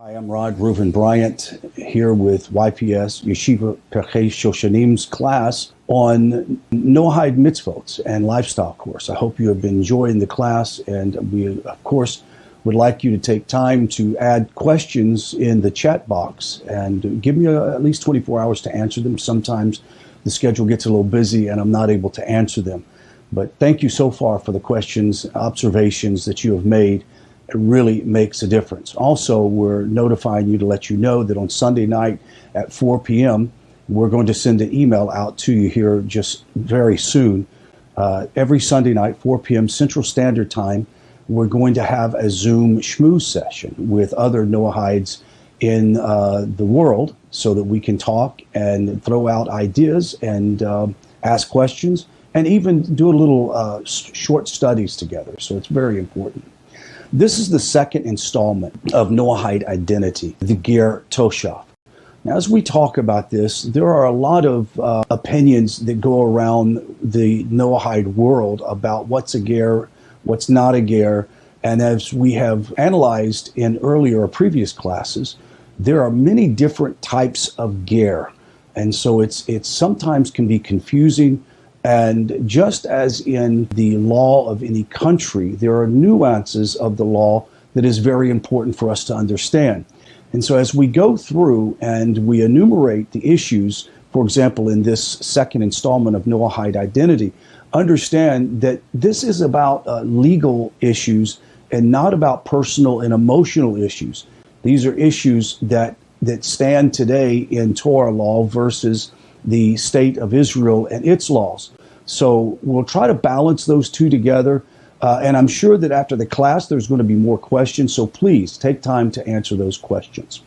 Hi, I'm Rod Reuven Bryant here with YPS Yeshiva Perchei Shoshanim's class on Noahide mitzvot and lifestyle course. I hope you have been enjoying the class, and we, of course, would like you to take time to add questions in the chat box and give me at least 24 hours to answer them. Sometimes the schedule gets a little busy and I'm not able to answer them. But thank you so far for the questions, observations that you have made. It really makes a difference. Also, we're notifying you to let you know that on Sunday night at 4 p.m., we're going to send an email out to you here just very soon. Every Sunday night, 4 p.m. Central Standard Time, we're going to have a Zoom schmooze session with other Noahides in the world so that we can talk and throw out ideas and ask questions and even do a little short studies together. So it's very important. This is the second installment of Noahide Identity, the Ger Toshav. Now, as we talk about this, there are a lot of opinions that go around the Noahide world about what's a Ger, what's not a Ger. And as we have analyzed in earlier or previous classes, there are many different types of Ger. And so it's sometimes can be confusing. And just as in the law of any country, there are nuances of the law that is very important for us to understand. And so as we go through and we enumerate the issues, for example, in this second installment of Noahide Identity, understand that this is about legal issues and not about personal and emotional issues. These are issues that stand today in Torah law versus the state of Israel and its laws. So we'll try to balance those two together. And I'm sure that after the class, there's going to be more questions. So please take time to answer those questions.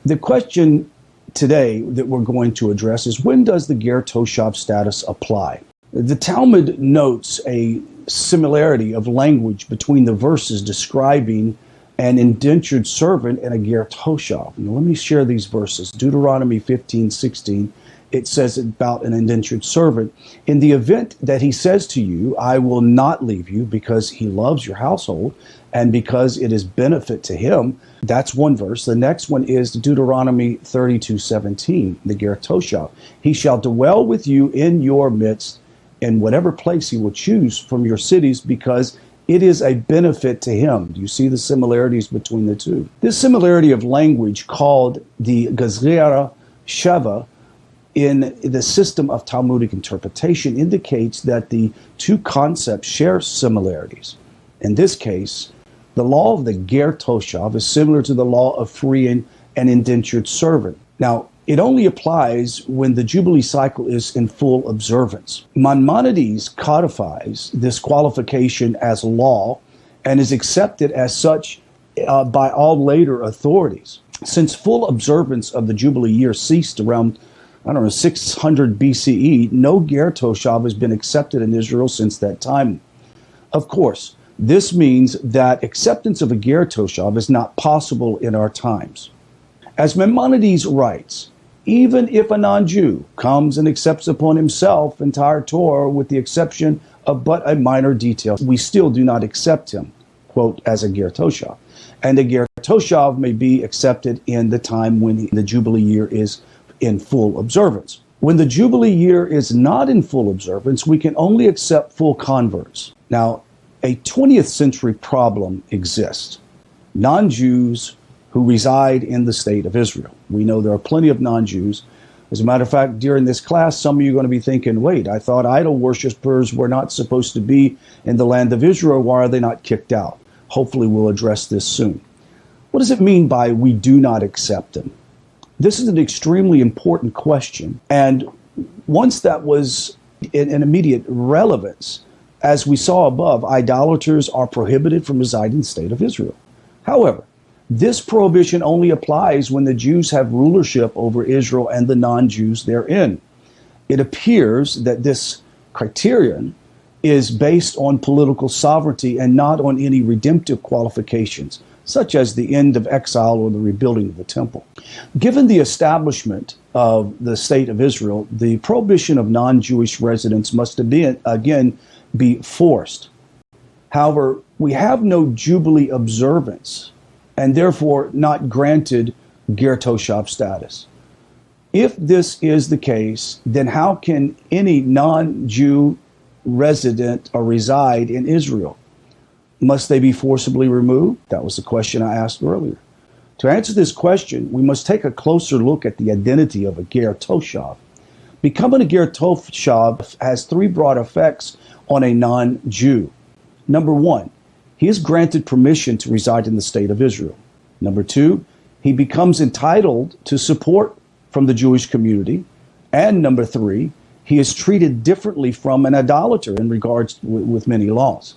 The question today that we're going to address is, when does the Ger Toshav status apply? The Talmud notes a similarity of language between the verses describing an indentured servant and a Ger Toshav. Now, let me share these verses. Deuteronomy 15:16. It says about an indentured servant, in the event that he says to you, I will not leave you because he loves your household and because it is benefit to him. That's one verse. The next one is Deuteronomy 32:17, the Ger Toshav. He shall dwell with you in your midst in whatever place he will choose from your cities because it is a benefit to him. Do you see the similarities between the two? This similarity of language called the Gazera Sheva in the system of Talmudic interpretation indicates that the two concepts share similarities. In this case, the law of the Ger Toshav is similar to the law of freeing an indentured servant. Now, it only applies when the Jubilee cycle is in full observance. Maimonides codifies this qualification as law and is accepted as such by all later authorities. Since full observance of the Jubilee year ceased around 600 BCE, no Ger Toshav has been accepted in Israel since that time. Of course, this means that acceptance of a Ger Toshav is not possible in our times. As Maimonides writes, even if a non-Jew comes and accepts upon himself entire Torah with the exception of but a minor detail, we still do not accept him, quote, as a Ger Toshav. And a Ger Toshav may be accepted in the time when the Jubilee year is in full observance. When the Jubilee year is not in full observance, we can only accept full converts. Now, a 20th century problem exists. Non-Jews who reside in the state of Israel. We know there are plenty of non-Jews. As a matter of fact, during this class, some of you are going to be thinking, wait, I thought idol worshipers were not supposed to be in the land of Israel. Why are they not kicked out? Hopefully we'll address this soon. What does it mean by we do not accept them? This is an extremely important question, and once that was in immediate relevance, as we saw above, idolaters are prohibited from residing in the state of Israel. However, this prohibition only applies when the Jews have rulership over Israel and the non-Jews therein. It appears that this criterion is based on political sovereignty and not on any redemptive qualifications, such as the end of exile or the rebuilding of the temple. Given the establishment of the state of Israel, the prohibition of non-Jewish residents must again be forced. However, we have no Jubilee observance and therefore not granted Ger Toshav status. If this is the case, then how can any non-Jew resident or reside in Israel? Must they be forcibly removed? That was the question I asked earlier. To answer this question, we must take a closer look at the identity of a Ger Toshav. Becoming a Ger Toshav has three broad effects on a non-Jew. Number one, he is granted permission to reside in the state of Israel. Number two, he becomes entitled to support from the Jewish community. And number three, he is treated differently from an idolater in regards with many laws.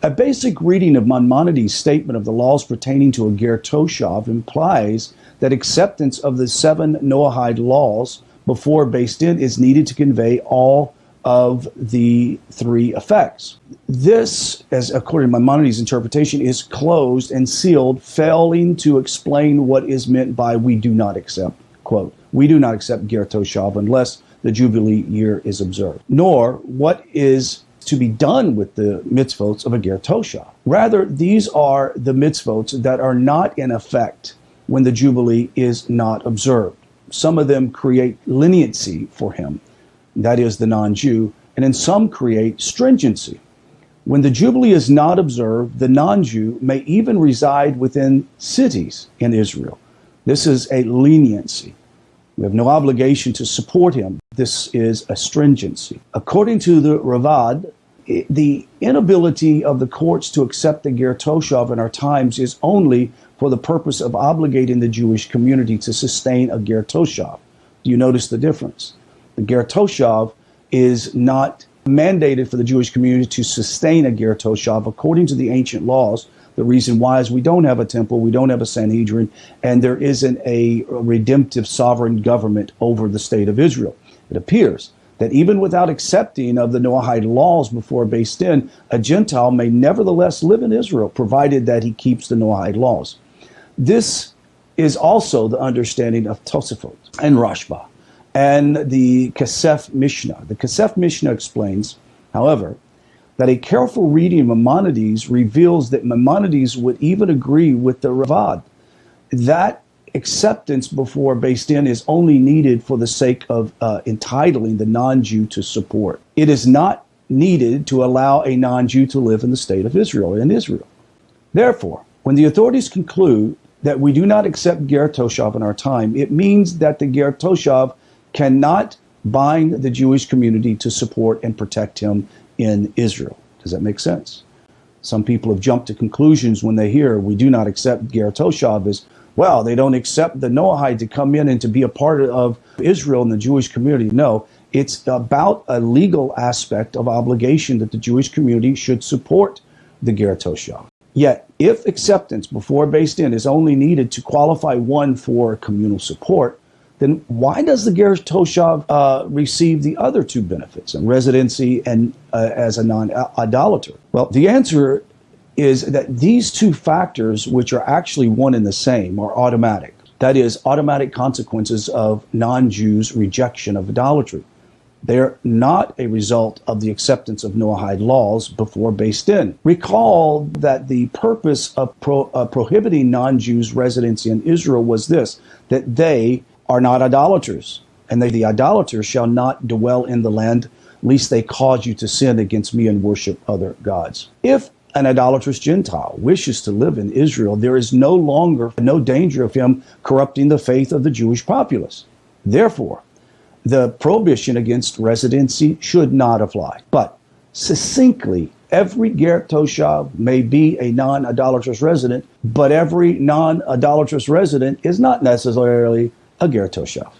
A basic reading of Maimonides' statement of the laws pertaining to a Ger Toshav implies that acceptance of the 7 Noahide laws before Beis Din is needed to convey all of the three effects. This, as according to Maimonides' interpretation, is closed and sealed, failing to explain what is meant by "we do not accept." Quote, "We do not accept Ger Toshav unless the Jubilee year is observed," nor what is to be done with the mitzvot of a Ger Toshav. Rather, these are the mitzvot that are not in effect when the Jubilee is not observed. Some of them create leniency for him, that is the non-Jew, and in some create stringency. When the Jubilee is not observed, the non-Jew may even reside within cities in Israel. This is a leniency. We have no obligation to support him. This is a stringency. According to the Ravad, the inability of the courts to accept the Ger Toshav in our times is only for the purpose of obligating the Jewish community to sustain a Ger Toshav. Do you notice the difference? The Ger Toshav is not mandated for the Jewish community to sustain a Ger Toshav according to the ancient laws. The reason why is we don't have a temple, we don't have a Sanhedrin, and there isn't a redemptive sovereign government over the state of Israel. It appears that even without accepting of the Noahide laws before Beis Din, a Gentile may nevertheless live in Israel, provided that he keeps the Noahide laws. This is also the understanding of Tosafot and Rashba and the Kesef Mishnah. The Kesef Mishnah explains, however, that a careful reading of Maimonides reveals that Maimonides would even agree with the Ravad. That acceptance before Beis Din is only needed for the sake of entitling the non-Jew to support. It is not needed to allow a non-Jew to live in the state of Israel, in Israel. Therefore, when the authorities conclude that we do not accept Ger Toshav in our time, it means that the Ger Toshav cannot bind the Jewish community to support and protect him in Israel. Does that make sense? Some people have jumped to conclusions when they hear we do not accept Ger Toshav as, well, they don't accept the Noahide to come in and to be a part of Israel and the Jewish community. No, it's about a legal aspect of obligation that the Jewish community should support the Ger Toshav. Yet, if acceptance before Beis Din is only needed to qualify one for communal support, then why does the Ger Toshav receive the other two benefits, and residency and as a non-idolater? Well, the answer is that these two factors, which are actually one and the same, are automatic. That is, automatic consequences of non-Jews' rejection of idolatry. They're not a result of the acceptance of Noahide laws before Beis Din. Recall that the purpose of prohibiting non-Jews' residency in Israel was this, that they are not idolaters, and the idolaters shall not dwell in the land, lest they cause you to sin against me and worship other gods. If an idolatrous Gentile wishes to live in Israel, there is no danger of him corrupting the faith of the Jewish populace. Therefore, the prohibition against residency should not apply. But succinctly, every Ger Toshav may be a non-idolatrous resident, but every non-idolatrous resident is not necessarily a Ger Toshav.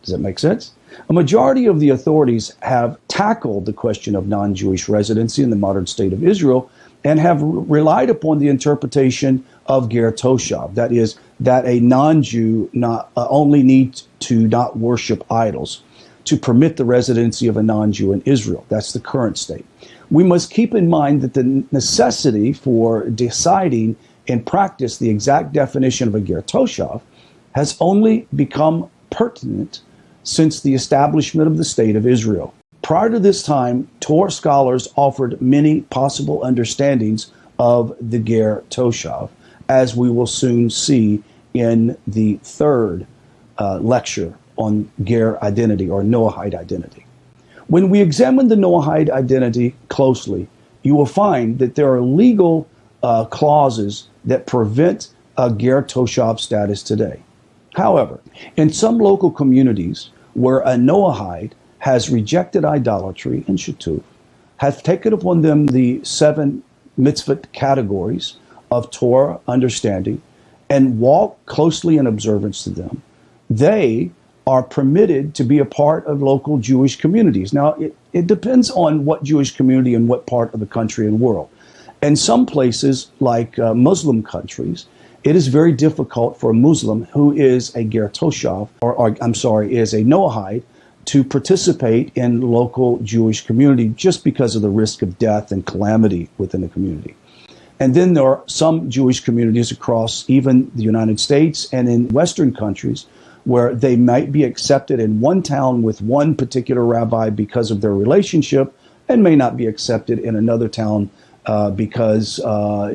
Does that make sense? A majority of the authorities have tackled the question of non-Jewish residency in the modern state of Israel and have relied upon the interpretation of Ger Toshav. That is, that a non-Jew only needs to not worship idols to permit the residency of a non-Jew in Israel. That's the current state. We must keep in mind that the necessity for deciding in practice the exact definition of a Ger Toshav has only become pertinent since the establishment of the state of Israel. Prior to this time, Torah scholars offered many possible understandings of the Ger Toshav, as we will soon see in the third lecture on Ger identity or Noahide identity. When we examine the Noahide identity closely, you will find that there are legal clauses that prevent a Ger Toshav status today. However, in some local communities where a Noahide has rejected idolatry and shutuf, have taken upon them the 7 mitzvot categories of Torah understanding, and walk closely in observance to them, they are permitted to be a part of local Jewish communities. Now, it depends on what Jewish community and what part of the country and world. In some places, like Muslim countries, it is very difficult for a Muslim who is a Ger Toshav, is a Noahide, to participate in local Jewish community just because of the risk of death and calamity within the community. And then there are some Jewish communities across even the United States and in Western countries where they might be accepted in one town with one particular rabbi because of their relationship and may not be accepted in another town because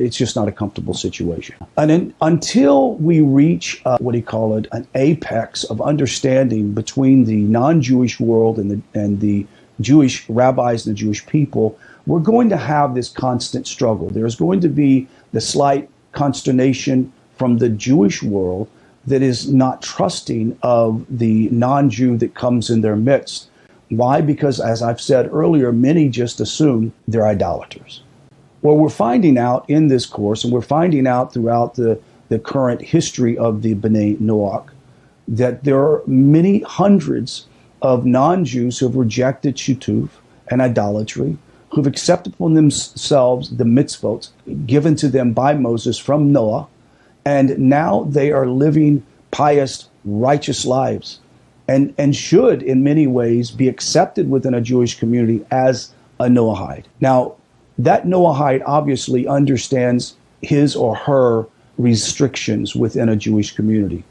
it's just not a comfortable situation. And until we reach, an apex of understanding between the non-Jewish world and the Jewish rabbis and the Jewish people, we're going to have this constant struggle. There's going to be the slight consternation from the Jewish world that is not trusting of the non-Jew that comes in their midst. Why? Because, as I've said earlier, many just assume they're idolaters. Well, we're finding out in this course, and we're finding out throughout the current history of the B'nai Noach, that there are many hundreds of non-Jews who have rejected shutuf and idolatry, who've accepted upon themselves the mitzvot given to them by Moses from Noah, and now they are living pious, righteous lives, and should, in many ways, be accepted within a Jewish community as a Noahide. Now, that Noahide obviously understands his or her restrictions within a Jewish community.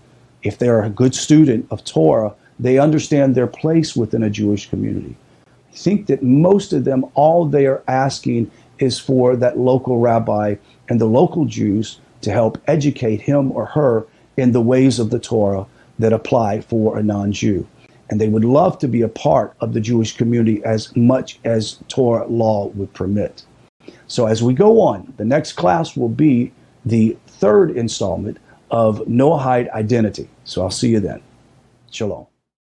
If they're a good student of Torah, they understand their place within a Jewish community. I think that most of them, all they are asking is for that local rabbi and the local Jews to help educate him or her in the ways of the Torah that apply for a non-Jew. And they would love to be a part of the Jewish community as much as Torah law would permit. So as we go on, the next class will be the third installment of Noahide identity. So I'll see you then. Shalom.